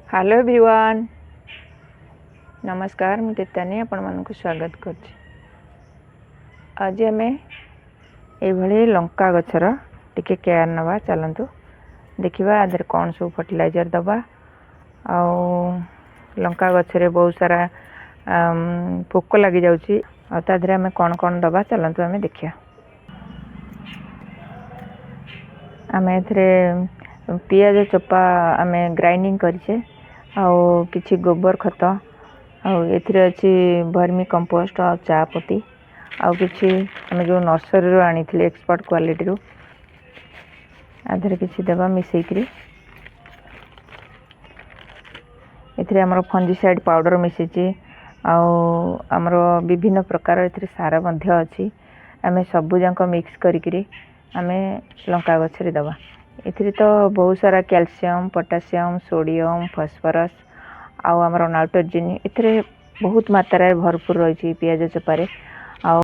Hello everyone नमस्कार मुझे तीर्तानी आपण मानक स्वागत कर आज आम ये लंका गछर टिके केयर नवा चलतु देखा आधे कौन सब फर्टिलाइजर दबा आ लंका गछरे बहुत सारा पोक लगी जाऊँगी आधे आम कौन कौन दबा चलतु आम देखिया आम ए पियाज चोपा आम ग्राइंडिंग करें किछि गोबर खत अच्छी वर्मी कंपोस्ट आ चा पत्ती आउ किछि आम जो नर्सरी रो आनी एक्सपर्ट क्वालिटी रो आधे किछि देबा मिसेकरी एथिरे हमर फंजीसाइड पाउडर मिसेछि आमर विभिन्न प्रकार एथिरे सार मध्य अछि आमे सबु जांक मिक्स करिकरी आमे लंका गछरे दबा एथिरे तो बहुत सारा कैल्शियम पोटासियम सोडियम फॉस्फोरस आउ आमर नाइट्रोजन एथिरे बहुत मात्रा भरपूर रही पियाज चोपारे आ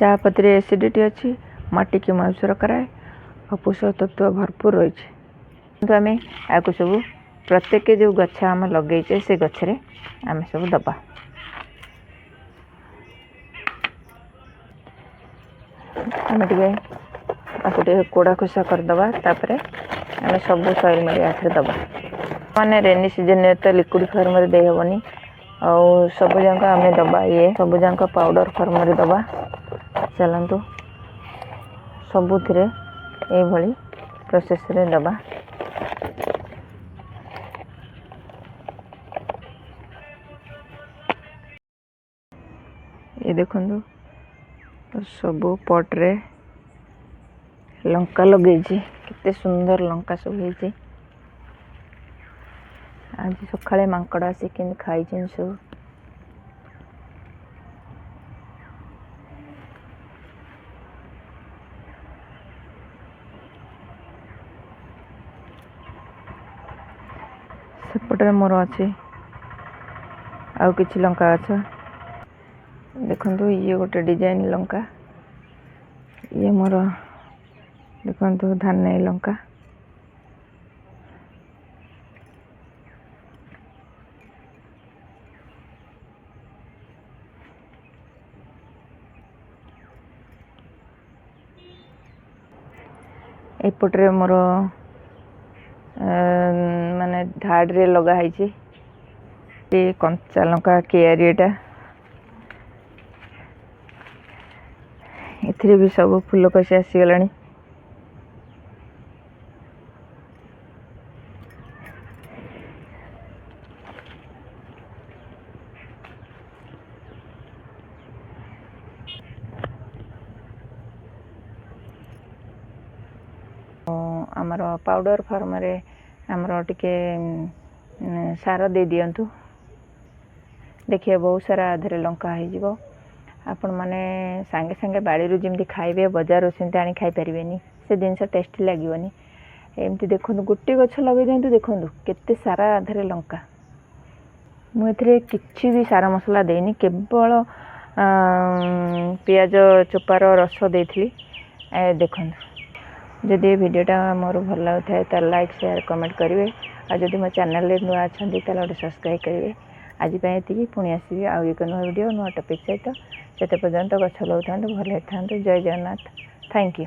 चा पत्ती एसिडिटी अच्छी माटी की मयूसर कराए और पोषक तत्व भरपूर रही आम आपको सब प्रत्येक जो गछ आम लगे से गछरे आम सब दबा आम टे कोड़ा खोसा करदे तापर आम सब सॉइल मीडिया दबा माने रेनी सीजन में तो लिक्विड फॉर्म रे दे हेबनी और सब जाक आम दबा ये सब जाक पाउडर फॉर्म रे दबा चलतु सबुथिरे ये भली प्रोसेस रे दबा ये देखंतु सब पट रे लंका लगे केते सुंदर लंका सब होती आज सकाଳେ माଙ୍କड़ आसी कि खाई सब सेपटे मोर अच्छे आउ किछि लंका गछ देखंतु ये गोटे डिजाइन लंका ये मोर देखंतु धान लंका एपटे मोर माने धाड़ रे लगाई कंचा लंका केयारीटा एथिरे भी सब फूल कषि आसीगला आमर पाउडर फॉर्म रे आमर टिके सार दे दियंतु देखिए बहुत सारा आधे लंका हो आपण माने सांगे सांगे बाड़ी रू जमी खाइबे बजार सेमती आनी खाई पारिबेनी से जिनस टेस्टी लगिवनी एमती देखो गोटे गछ लगे दिंतु देखो केते सारा आधे लंका मुझे किसी भी सार मसला देनी केवल पियाज चोपार रस देती देखो जदि वीडियोटा मोर भल लगे तो लाइक शेयर कमेंट करेंगे और जदि मो चैनल नुआ अच्छा गोटे सब्सक्राइब करेंगे आज ये पुणी आसबि आउ एक नुआ वीडियो नुआ टॉपिक सहित से पर्यंत गछ लगा भल था जय जगन्नाथ थैंक यू।